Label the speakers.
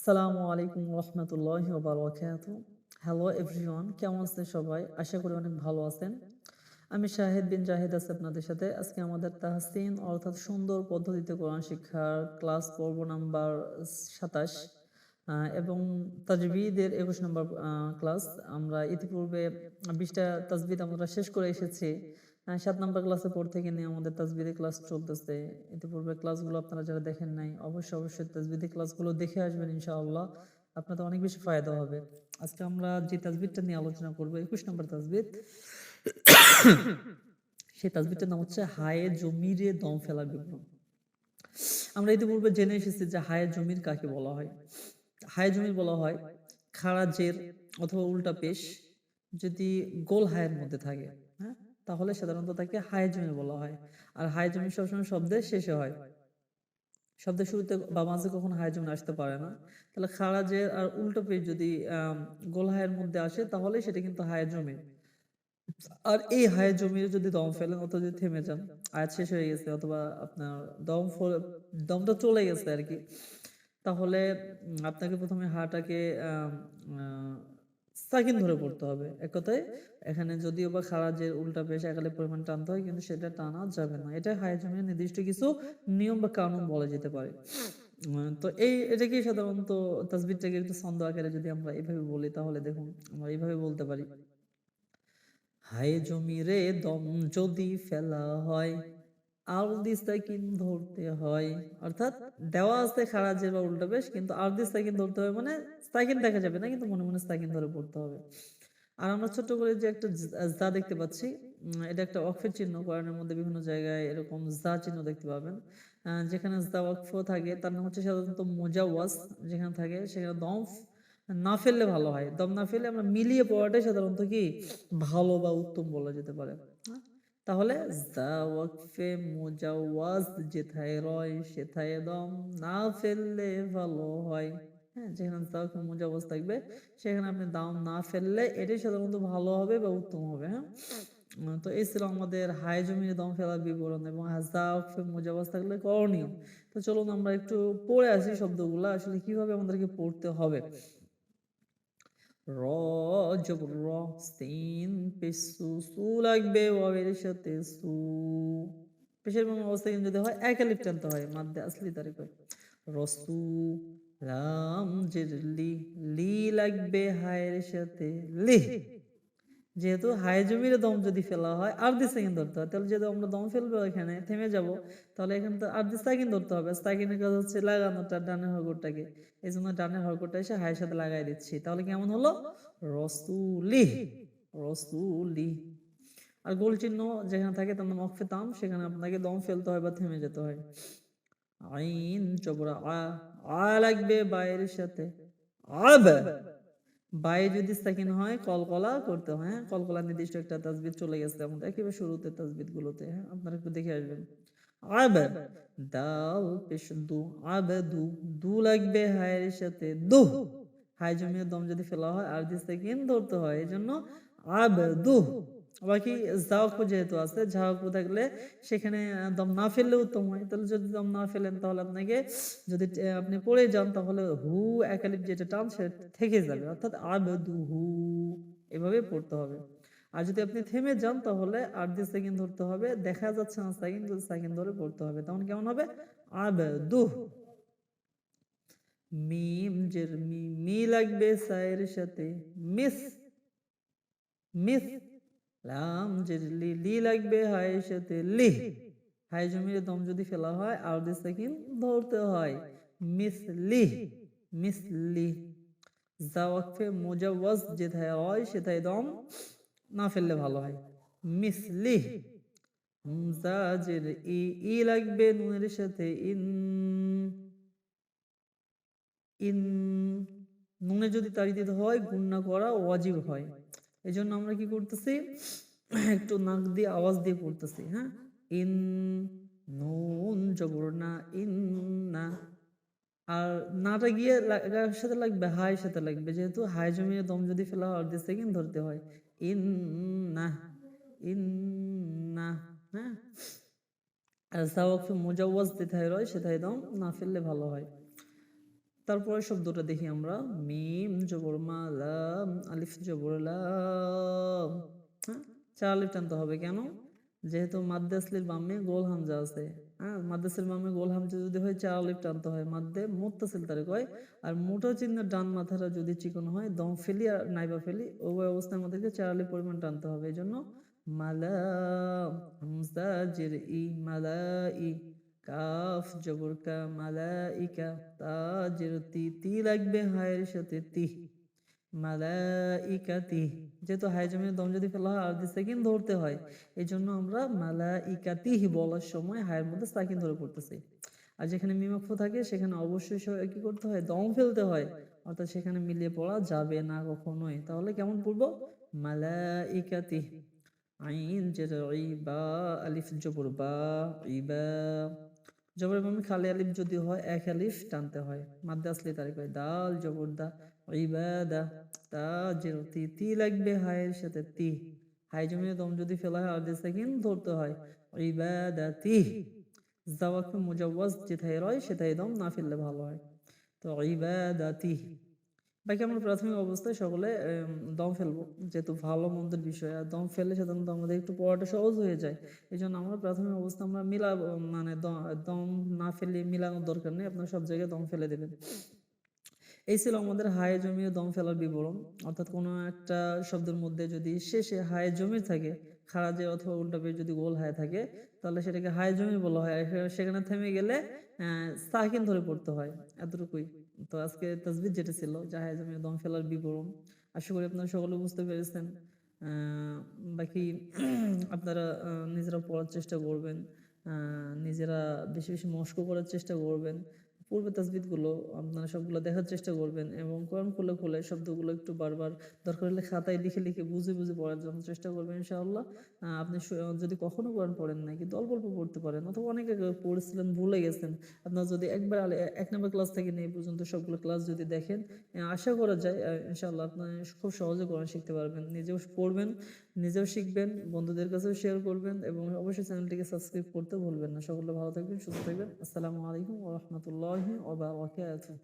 Speaker 1: আসসালামু আলাইকুম রহমতুল্লাহি ওয়া বারাকাতুহু। হ্যালো এভরিওয়ান, কেমন আছেন সবাই? আশা করি অনেক ভালো আছেন। আমি শাহিদ বিন জাহিদ আছি আপনাদের সাথে। আজকে আমাদের তাহসিন অর্থাৎ সুন্দর পদ্ধতিতে কোরআন শিক্ষার ক্লাস পর্ব নাম্বার ২৭ এবং তাজবিদের ২১ নম্বর ক্লাস। আমরা ইতিপূর্বে ২০টা তাজবিদ আমরা শেষ করে এসেছি। ৭ নম্বর ক্লাসের পর থেকে নিয়ে আমাদের তাজবিদের ক্লাস চলতেছে। ইতিপূর্বে ক্লাসগুলো আপনারা যারা দেখেন নাই অবশ্যই তাজবিদের ক্লাসগুলো দেখে আসবেন ইনশাআল্লাহ। আপনাদের অনেক বেশি ফায়দা হবে। আজকে আমরা যে তাজবিদটা নিয়ে আলোচনা করব ২১ নম্বর তাজবিদ। সেই তাজবিদটার নাম হচ্ছে হায়ে জমিরে দম ফেলা বিবরণ। আমরা ইতিপূর্বে জেনে এসেছি যে হায়ে জমির কাকে বলা হয়। হায়ে জমির বলা হয় খাড়া জের অথবা উল্টা পেশ যদি গোল হায়ের মধ্যে থাকে, হ্যাঁ, তাহলে সাধারণত তাকে হায়ে জমি বলা হয়। আর হায়ে জমি সবসময় শব্দের শেষে হয়, শব্দের শুরুতে বা মাঝে কখনো হায়ে জমি আসতে পারে না। তাহলে খাড়া জের আর উল্টো পেশ যদি গোল হায়ের মধ্যে আসে তাহলে সেটা কিন্তু হায়ে জমি। আর এই হায়ে জমিয়ে যদি দম ফেলেন অথবা যদি থেমে যান, আয়াত শেষ হয়ে গেছে অথবা আপনার দমটা চলে গেছে আর কি, তাহলে আপনাকে প্রথমে হাটাকে সাকিন ধরে পড়তে হবে। এক কথায় এখানে যদিও বা খারাজের উল্টা পেশ একালে পরিমাণ টানতে হয়, কিন্তু সেটা টানা যাবে না। এটা হায়ে জমিয়ে নির্দিষ্ট কিছু নিয়ম বা কানুন বলা যেতে পারে। তো এটাকে সাধারণত তাসবিহটাকে একটু ছন্দ আকারে যদি আমরা এভাবে বলি তাহলে দেখুন আমরা এইভাবে বলতে পারি: হায় জমিরে দম যদি ফেলা হয়, আরদি সাকিন ধরতে হয়। অর্থাৎ দেওয়া আছে খারাজের বা উল্টা পেশ, কিন্তু আরদি সাকিন ধরতে হবে, মানে সাকিন দেখা যাবে না, কিন্তু মনে মনে সাকিন ধরে পড়তে হবে। আর আমরা ছোট্ট করে যে একটা জা দেখতে পাচ্ছি, এটা একটা ওয়াকফের চিহ্ন। কোরআনের মধ্যে বিভিন্ন জায়গায় এরকম জা চিহ্ন দেখতে পাবেন। যেখানে জা ওয়াকফ থাকে তার নাম হচ্ছে সাধারণত মুজাওয়াজ। যেখানে থাকে সেখানে দম না ফেললে ভালো হয়। দম না ফেলে আমরা মিলিয়ে পড়াটাই সাধারণত কি ভালো বা উত্তম বলা যেতে পারে। হ্যাঁ? তাহলে জা ওয়াকফে মুজাওয়াজ যেথায় রয় সেথায় দম না ফেললে ভালো হয়। হ্যাঁ, যেখানে জা ওয়াকফে মুজাওয়াজ থাকবে সেখানে আপনি দাম না ফেললে এটাই সাধারণত ভালো হবে বা উত্তম হবে। হ্যাঁ, তো এই ছিল আমাদের হাই জমির দম ফেলার বিবরণ এবং জা ওয়াকফে মুজাওয়াজ থাকলে করণীয়। তো চলুন আমরা একটু পড়ে আসি শব্দগুলো আসলে কিভাবে আমাদেরকে পড়তে হবে। র জবর র, সিন পেশ সু, সু লাগবে ওয়াবের সাথে সু। পেশের বাংলা অবস্থা কিন্তু যদি হয় এক আলিফ টানতে হয় মাদ্দে আসলি তারিখে। রসু, লাম জের লি, লি লাগবে হায়ের সাথে লি। যেহেতু হাই জমিরে দম যদি ফেলা হয় আর দি সেকেন্ড ধরতে হয়, তাহলে যেহেতু আমরা দম ফেলবো এখানে থেমে যাব, তাহলে এখানে তো আর দি সাকিন ধরতে হবে। সাকিনের কাজ হচ্ছে লাগানোটা ডানের হরকতটাকে, এই জন্য ডানের হরকতটা এসে হায়ের সাথে লাগাই দিচ্ছি। তাহলে কেমন হলো? রসুলি, রসুলি। আর গোল চিহ্ন যেখানে থাকে তার নাম ওয়াকফে তাম, সেখানে আপনাকে দম ফেলতে হয় বা থেমে যেতে হয়। আইন জবরা আ, আ লাগবে বাইরের সাথে আব। বায়ে যদি সাকিন হয় কলকলা করতে হয়। হ্যাঁ, কলকলা নির্দিষ্ট একটা তাসবিদ চলে গেছে আমাদের একেবারে শুরুতে তাসবিদ গুলোতে। হ্যাঁ, আপনারা একটু দেখে আসবেন। আব, দাল পেশ দু, আব দু, দু লাগবে হায়ের সাথে দু। হাই জমিয়ে দম যদি ফেলা হয় আর দি সাকিন ধরতে হয়, এই জন্য আব দু। বাকি জাওয়াকু যেহেতু আছে, জাওয়াকু থাকলে সেখানে দম না ফেললে উত্তম হয়। তাহলে যদি দম না ফেলেন তাহলে আপনাকে যদি আপনি পড়ে যান তাহলে হু একালিফ যেটা টান সেটা থেকে যাবে, অর্থাৎ আবদুহু এভাবে পড়তে হবে। আর যদি আপনি থেমে যান তাহলে আর দি সেকেন্ড ধরতে হবে, দেখা যাচ্ছে না সেকেন্ড, কিন্তু সেকেন্ড ধরে পড়তে হবে। তখন কেমন হবে? আবদুহ। মিম জের মি, মি লাগবে সায়ের সাথে মিস, মিস। লাম জের লি, লি লাগবে হায়ের সাথে লি। হাই জমির দম যদি ফেলা হয় আর দি সেকেন্ড ধরতে হয় মিসলি, মিসলি। যা ওয়াকফে মুজাওয়াজ যেথায় হয় সেথায় দম না ফেললে ভালো হয় মিসলি। হামজা জের ই, ই লাগবে নুনের সাথে ইন, ইন। নুনে যদি তাড়ি দিতে হয় গুণনা করা ওয়াজিব হয়। এই জন্য আমরা কি করতেছি, একটু নাক দিয়ে আওয়াজ দিয়ে পড়তেছি। হ্যাঁ, ইন, নুন জবর না, ইন না। আর নাটা গিয়ে সাথে লাগবে হাই সাথে লাগবে, যেহেতু হাই জমিয়ে দম যদি ফেলা হয় অর্ধেক সেকেন্ড ধরতে হয়। ইন না, ইন না। হ্যাঁ, আর সাওয়াকফে মুজাওয়াজ যেথায় রয় সেথায় দম না ফেললে ভালো হয়। তারপরে শব্দটা দেখি আমরা, মিম জবর মা, লাম আলিফ জবর লাম। হ্যাঁ, 4 আলিফ টানতে হবে কেন? যেহেতু মাদ্দে আসলির বামে গোল হামজা আছে। হ্যাঁ, মাদ্দে আসলির বামে গোল হামজা যদি হয় 4 আলিফ টানতে হয়, মাদ্দে মুত্তাসিল তারে কয়। আর মোটা চিহ্নের ডান মাথাটা যদি চিকন হয়, দম ফেলি আর নাইবা ফেলি উভয় অবস্থায় আমাদেরকে 4 আলিফ পরিমাণ টানতে হবে। এই জন্য মালা, হামজা জের ই, মালাই, কাফ জবর কা, মালাইকা, তা জের তি, তি লাগবে হায়ের সাথে, তি, মালাইকাতি। যেহেতু হাই জমিয়ে দম যদি ফেলা হয় আর দি সেকেন্ড ধরতে হয়, এই জন্য আমরা মালাইকাতি বলার সময় হায়ের মধ্যে সাকিন ধরে পড়তেছি। আর যেখানে মিমাক্ফ থাকে সেখানে অবশ্যই কি করতে হয়, দম ফেলতে হয়, অর্থাৎ সেখানে মিলিয়ে পড়া যাবে না কখনোই। তাহলে কেমন পড়বো, মালাইকাতি। আইন যেটা ই, বা আলিফ জবর বা, ইবা। জবর বামে খালি আলিফ যদি হয় 1 আলিফ টানতে হয়, মাদ্দে আসলি তারে কয়। দাল জবর দা, ইবাদা, তা জের তি, তি লাগবে হায়ের সাথে, তি, হাই জমিয়ে দম যদি ফেলা হয় আর যে সেকেন্ড ধরতে হয়, ইবাদাতি। জাওয়াকে মুজাওয়াজ যেটাই রয় সেটাই দম না ফেললে ভালো হয়। তো ইবাদাতি। বাকি আমরা প্রাথমিক অবস্থায় সকলে দম ফেলবো, যেহেতু ভালো মন্দের বিষয়, আর দম ফেললে সাধারণত আমাদের একটু পড়াটা সহজ হয়ে যায়। এই জন্য আমরা প্রাথমিক অবস্থা আমরা মিলাবো, মানে দম না ফেলে মিলানোর দরকার নেই, আপনারা সব জায়গায় দম ফেলে দেবেন। এই ছিল আমাদের হায়ে জমিয়ে দম ফেলার বিবরণ। অর্থাৎ কোনো একটা শব্দের মধ্যে যদি শেষে হায়ে জমির থাকে, খারাজে অথবা উল্টা পেয়ে যদি গোল হায় থাকে, তাহলে সেটাকে হায়ে জমি বলা হয়। আর সেখানে থেমে গেলে সাকিন ধরে পড়তে হয়। এতটুকুই। তো আজকে তাসবিহ যেটা ছিল যে হায়ে জমিয়ে দম ফেলার বিবরণ, আশা করি আপনারা সকলে বুঝতে পেরেছেন। বাকি আপনারা নিজেরা পড়ার চেষ্টা করবেন, নিজেরা বেশি বেশি মস্ক করার চেষ্টা করবেন। পূর্বে তাসবিহগুলো আপনারা সবগুলো দেখার চেষ্টা করবেন এবং কোরআন খুলে খুলে শব্দগুলো একটু বারবার, দরকার হলে খাতায় লিখে লিখে বুঝে বুঝে পড়ার জন্য চেষ্টা করবেন ইনশাআল্লাহ। আপনি যদি কখনো কোরআন পড়েন নাই কিন্তু অল্প অল্প পড়তে পারেন, অথবা অনেকে পড়েছিলেন ভুলে গেছেন, আপনারা যদি একবার 1 নম্বর ক্লাস থেকে নিয়ে পর্যন্ত সবগুলো ক্লাস যদি দেখেন, আশা করা যায় ইনশাআল্লাহ আপনি খুব সহজে কোরআন শিখতে পারবেন। নিজেও পড়বেন, নিজেও শিখবেন, বন্ধুদের কাছেও শেয়ার করবেন এবং অবশ্যই চ্যানেলটিকে সাবস্ক্রাইব করতে ভুলবেন না। সকলে ভালো থাকবেন, সুস্থ থাকবেন। আসসালামু আলাইকুম ওয়া রাহমাতুল্লাহি ওয়া বারাকাতুহু।